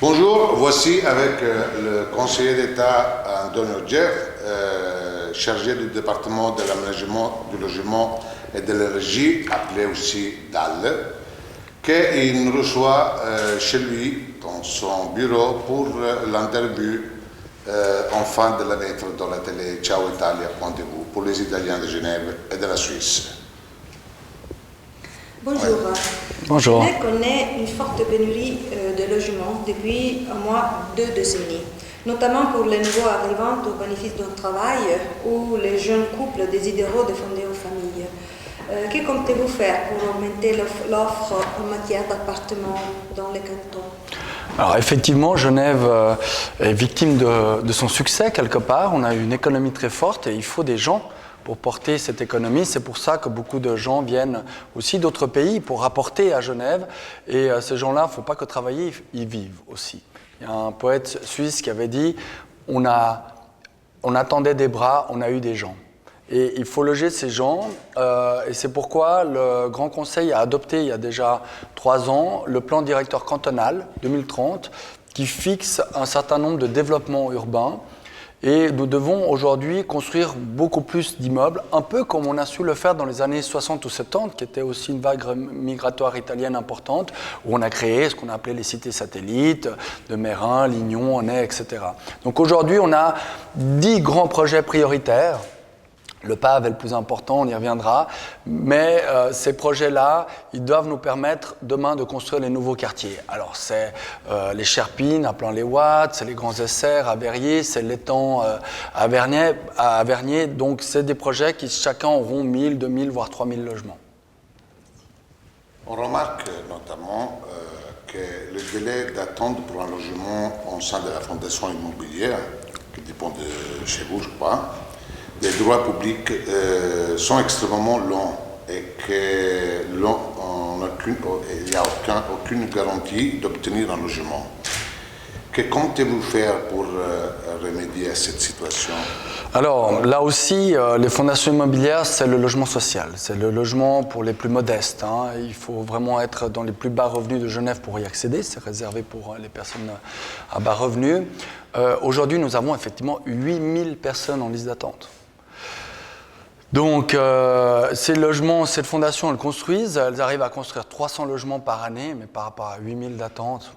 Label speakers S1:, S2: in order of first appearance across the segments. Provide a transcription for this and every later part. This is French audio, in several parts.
S1: Bonjour, voici avec le conseiller d'État Antonio Geff, chargé du département de l'aménagement, du logement et de l'énergie, appelé aussi DAL, qu'il nous reçoit chez lui, dans son bureau, pour l'interview en fin de la lettre dans la télé Ciao Italia, pointez-vous, pour les Italiens de Genève et de la Suisse.
S2: Bonjour.
S1: Ouais.
S3: Bonjour.
S2: Genève connaît une forte pénurie de logements depuis au moins 2 décennies, notamment pour les nouveaux arrivants au bénéfice d'un travail ou les jeunes couples désidéreux de fonder une famille. Que comptez-vous faire pour augmenter l'offre en matière d'appartements dans les cantons?
S3: Alors effectivement, Genève est victime de son succès quelque part. On a une économie très forte et il faut des gens pour porter cette économie. C'est pour ça que beaucoup de gens viennent aussi d'autres pays pour rapporter à Genève. Et ces gens-là, il ne faut pas que travailler, ils vivent aussi. Il y a un poète suisse qui avait dit « On attendait des bras, on a eu des gens ». Et il faut loger ces gens, et c'est pourquoi le Grand Conseil a adopté il y a déjà 3 ans le plan directeur cantonal 2030 qui fixe un certain nombre de développements urbains. Et nous devons aujourd'hui construire beaucoup plus d'immeubles, un peu comme on a su le faire dans les années 60 ou 70, qui était aussi une vague migratoire italienne importante, où on a créé ce qu'on a appelé les cités satellites, de Meyrin, Lignon, Annay, etc. Donc aujourd'hui, on a 10 grands projets prioritaires. Le PAV est le plus important, on y reviendra, mais ces projets-là, ils doivent nous permettre demain de construire les nouveaux quartiers. Alors c'est les Cherpines à Plan-les-Ouates, c'est les Grands Essers à Verrier, c'est l'étang à Vernier, donc c'est des projets qui chacun auront 1000, 2000, voire 3000 logements.
S1: On remarque notamment que le délai d'attente pour un logement au sein de la fondation immobilière, qui dépend de chez vous, je crois, les droits publics sont extrêmement longs et qu'il n'y a aucune garantie d'obtenir un logement. Que comptez-vous faire pour remédier à cette situation?
S3: Alors là aussi, les fondations immobilières, c'est le logement social, c'est le logement pour les plus modestes. Hein. Il faut vraiment être dans les plus bas revenus de Genève pour y accéder, c'est réservé pour les personnes à bas revenus. Aujourd'hui, nous avons effectivement 8000 personnes en liste d'attente. Donc, ces logements, cette fondation, elles construisent, elles arrivent à construire 300 logements par année, mais par rapport à 8000 d'attente,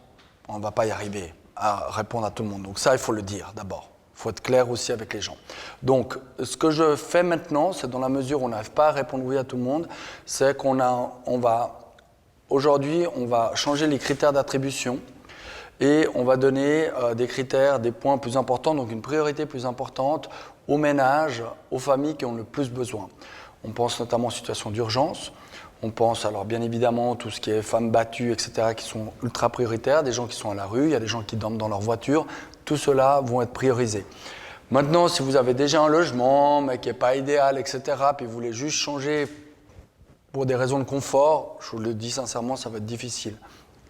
S3: on ne va pas y arriver à répondre à tout le monde. Donc ça, il faut le dire d'abord. Il faut être clair aussi avec les gens. Donc, ce que je fais maintenant, c'est dans la mesure où on n'arrive pas à répondre oui à tout le monde, c'est aujourd'hui, on va changer les critères d'attribution et on va donner des critères, des points plus importants, donc une priorité plus importante aux ménages, aux familles qui ont le plus besoin. On pense notamment aux situations d'urgence, on pense alors bien évidemment tout ce qui est femmes battues, etc., qui sont ultra prioritaires, des gens qui sont à la rue, il y a des gens qui dorment dans leur voiture, tout cela vont être priorisés. Maintenant, si vous avez déjà un logement, mais qui n'est pas idéal, etc., puis vous voulez juste changer pour des raisons de confort, je vous le dis sincèrement, ça va être difficile.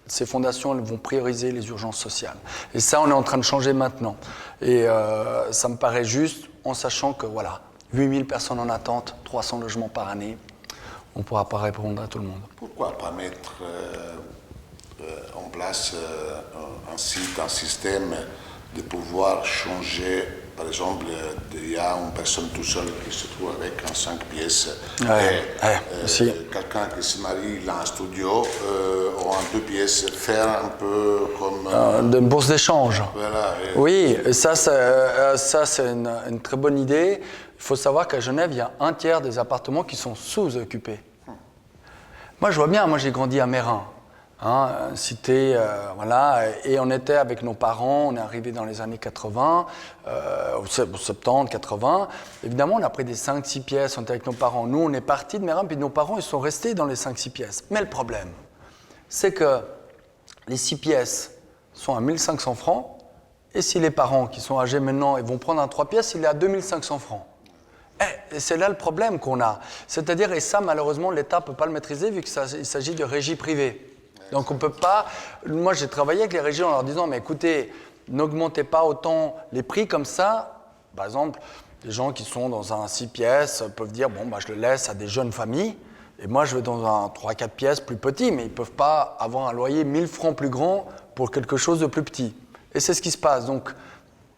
S3: Ces fondations, elles vont prioriser les urgences sociales. Et ça, on est en train de changer maintenant. Et ça me paraît juste, en sachant que, voilà, 8000 personnes en attente, 300 logements par année, on ne pourra pas répondre à tout le monde.
S1: Pourquoi pas mettre en place un système de pouvoir changer? Par exemple, il y a une personne tout seule qui se trouve avec un 5 pièces. Quelqu'un qui se marie, il a un studio, ou un 2 pièces, faire un peu comme...
S3: de bourse d'échange.
S1: Voilà,
S3: oui, ça c'est une très bonne idée. Il faut savoir qu'à Genève, il y a 1/3 des appartements qui sont sous-occupés. Moi, je vois bien, moi j'ai grandi à Meyrin. Hein, cité, voilà, et on était avec nos parents, on est arrivé dans les années 80, 70, 80. Évidemment, on a pris des 5-6 pièces, on était avec nos parents. Nous, on est partis de Meyrin, puis nos parents, ils sont restés dans les 5-6 pièces. Mais le problème, c'est que les 6 pièces sont à 1500 francs, et si les parents qui sont âgés maintenant, ils vont prendre un 3 pièces, il est à 2500 francs. Et c'est là le problème qu'on a. C'est-à-dire, et ça, malheureusement, l'État ne peut pas le maîtriser, vu qu'il s'agit de régie privée. Donc on ne peut pas... Moi, j'ai travaillé avec les régies en leur disant, mais écoutez, n'augmentez pas autant les prix comme ça. Par exemple, des gens qui sont dans un 6 pièces peuvent dire, bon, bah, je le laisse à des jeunes familles, et moi, je vais dans un 3-4 pièces plus petit, mais ils ne peuvent pas avoir un loyer 1000 francs plus grand pour quelque chose de plus petit. Et c'est ce qui se passe. Donc,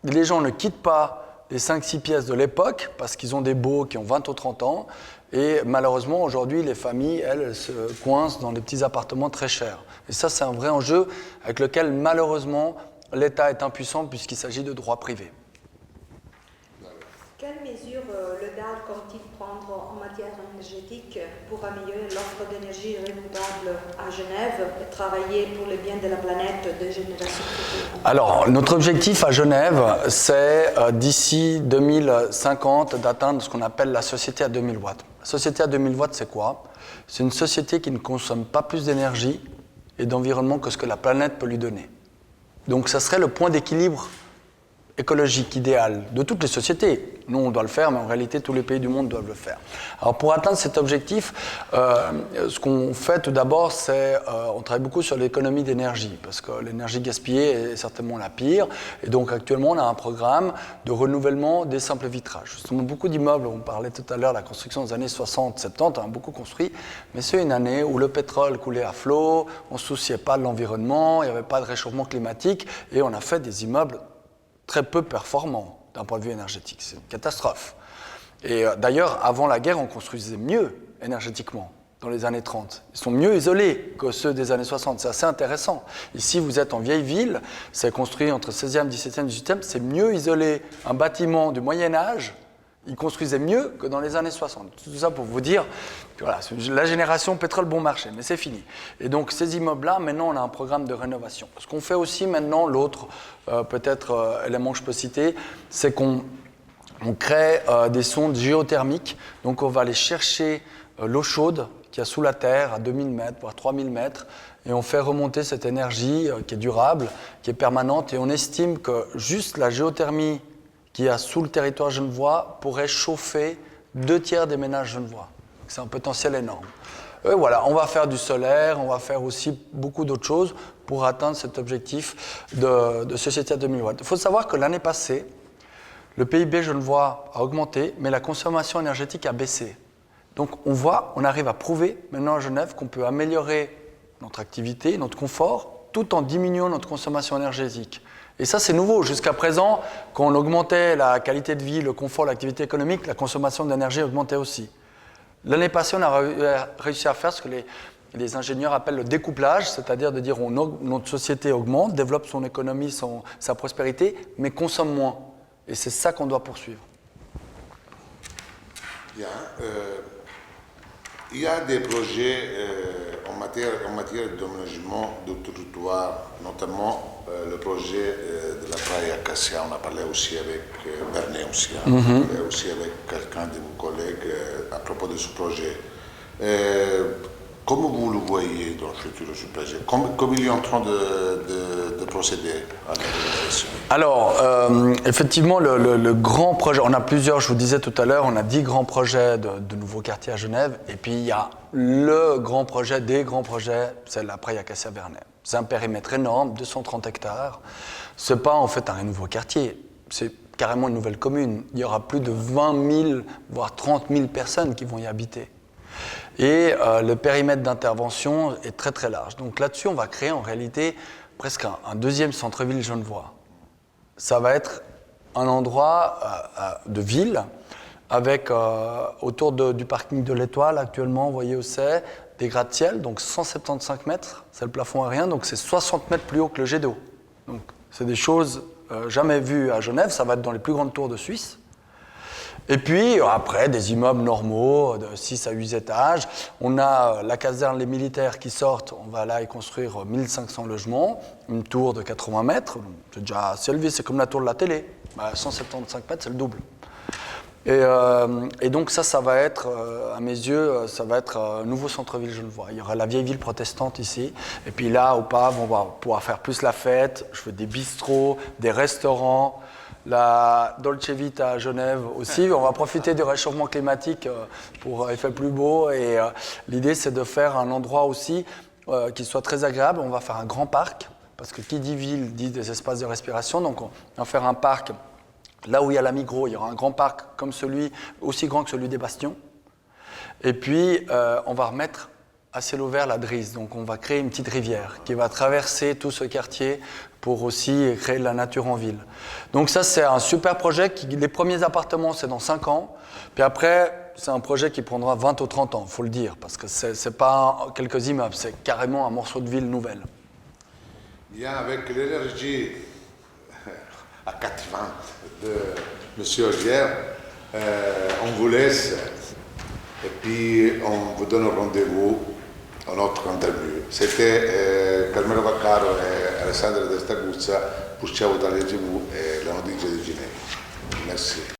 S3: les gens ne quittent pas les 5-6 pièces de l'époque parce qu'ils ont des baux qui ont 20 ou 30 ans. Et malheureusement, aujourd'hui, les familles, elles se coincent dans des petits appartements très chers. Et ça, c'est un vrai enjeu avec lequel, malheureusement, l'État est impuissant puisqu'il s'agit de droits privés.
S2: Quelles mesures le DAL compte-t-il prendre en matière énergétique pour améliorer l'offre d'énergie renouvelable à Genève et travailler pour le bien de la planète de génération future?
S3: Alors, notre objectif à Genève, c'est d'ici 2050 d'atteindre ce qu'on appelle la société à 2000 watts. La société à 2000 watts, c'est quoi? C'est une société qui ne consomme pas plus d'énergie et d'environnement que ce que la planète peut lui donner. Donc, ça serait le point d'équilibre écologique idéal de toutes les sociétés. Nous, on doit le faire, mais en réalité, tous les pays du monde doivent le faire. Alors, pour atteindre cet objectif, ce qu'on fait tout d'abord, c'est on travaille beaucoup sur l'économie d'énergie, parce que l'énergie gaspillée est certainement la pire. Et donc, actuellement, on a un programme de renouvellement des simples vitrages. Justement, beaucoup d'immeubles, on parlait tout à l'heure, la construction des années 60, 70, on a beaucoup construit, mais c'est une année où le pétrole coulait à flot, on ne se souciait pas de l'environnement, il n'y avait pas de réchauffement climatique, et on a fait des immeubles très peu performants d'un point de vue énergétique. C'est une catastrophe. Et d'ailleurs, avant la guerre, on construisait mieux énergétiquement dans les années 30. Ils sont mieux isolés que ceux des années 60. C'est assez intéressant. Ici, vous êtes en vieille ville, c'est construit entre 16e, 17e, 18e, c'est mieux isolé. Un bâtiment du Moyen-Âge, ils construisaient mieux que dans les années 60. Tout ça pour vous dire que voilà, la génération pétrole bon marché, mais c'est fini. Et donc ces immeubles-là, maintenant on a un programme de rénovation. Ce qu'on fait aussi maintenant, l'autre élément que je peux citer, c'est qu'on crée des sondes géothermiques. Donc on va aller chercher l'eau chaude qu'il y a sous la terre à 2000 mètres, voire 3000 mètres, et on fait remonter cette énergie qui est durable, qui est permanente, et on estime que juste la géothermie qui a sous le territoire genevois pourrait chauffer 2/3 des ménages genevois. C'est un potentiel énorme. Et voilà, on va faire du solaire, on va faire aussi beaucoup d'autres choses pour atteindre cet objectif de société à 2000 watts. Il faut savoir que l'année passée, le PIB genevois a augmenté, mais la consommation énergétique a baissé. Donc on arrive à prouver maintenant à Genève qu'on peut améliorer notre activité, notre confort, tout en diminuant notre consommation énergétique. Et ça, c'est nouveau. Jusqu'à présent, quand on augmentait la qualité de vie, le confort, l'activité économique, la consommation d'énergie augmentait aussi. L'année passée, on a réussi à faire ce que les ingénieurs appellent le découplage, c'est-à-dire de dire que notre société augmente, développe son économie, sa prospérité, mais consomme moins. Et c'est ça qu'on doit poursuivre.
S1: Bien. Il y a des projets en matière d'aménagement du territoire, notamment le projet de la Praille Acacia. On a parlé aussi avec Bernet aussi, on a parlé aussi avec quelqu'un de vos collègues à propos de ce projet. Comment vous le voyez dans le futur de ce projet? Comme il est en train de procéder à la réalisation?
S3: Alors, effectivement, le grand projet, on a plusieurs, je vous disais tout à l'heure, on a 10 grands projets de nouveaux quartiers à Genève, et puis il y a le grand projet, des grands projets, c'est la Praille Acacia Bernet. C'est un périmètre énorme, 230 hectares. Ce n'est pas en fait un nouveau quartier, c'est carrément une nouvelle commune. Il y aura plus de 20 000, voire 30 000 personnes qui vont y habiter. Et le périmètre d'intervention est très très large. Donc là-dessus, on va créer en réalité presque un deuxième centre-ville genevois. Ça va être un endroit de ville avec autour du parking de l'Étoile actuellement, vous voyez où c'est, des gratte-ciel, donc 175 mètres, c'est le plafond aérien, donc c'est 60 mètres plus haut que le jet d'eau. Donc c'est des choses jamais vues à Genève, ça va être dans les plus grandes tours de Suisse. Et puis après, des immeubles normaux de 6 à 8 étages. On a la caserne Les Militaires qui sortent, on va là y construire 1500 logements, une tour de 80 mètres, c'est déjà assez élevé, c'est comme la tour de la télé. 175 mètres, c'est le double. Et donc ça va être, à mes yeux, ça va être un nouveau centre-ville genevois. Il y aura la vieille ville protestante ici, et puis là, au Pave, on va pouvoir faire plus la fête. Je fais des bistrots, des restaurants, la Dolce Vita à Genève aussi. On va profiter du réchauffement climatique pour il fait plus beau, et l'idée c'est de faire un endroit aussi qui soit très agréable. On va faire un grand parc, parce que qui dit ville dit des espaces de respiration, donc on va faire un parc. Là où il y a la Migros, il y aura un grand parc comme celui, aussi grand que celui des Bastions. Et puis, on va remettre à ciel ouvert la Drise. Donc on va créer une petite rivière qui va traverser tout ce quartier pour aussi créer de la nature en ville. Donc ça, c'est un super projet. Les premiers appartements, c'est dans 5 ans. Puis après, c'est un projet qui prendra 20 ou 30 ans, il faut le dire, parce que ce n'est pas quelques immeubles, c'est carrément un morceau de ville nouvelle.
S1: Bien, avec l'énergie captivante de M. Augier, on vous laisse et puis on vous donne rendez-vous à notre interview. C'était Carmelo Vaccaro et Alessandra Destaguzza pour Ciao Italia TV et la notizie di Ginevra. Merci.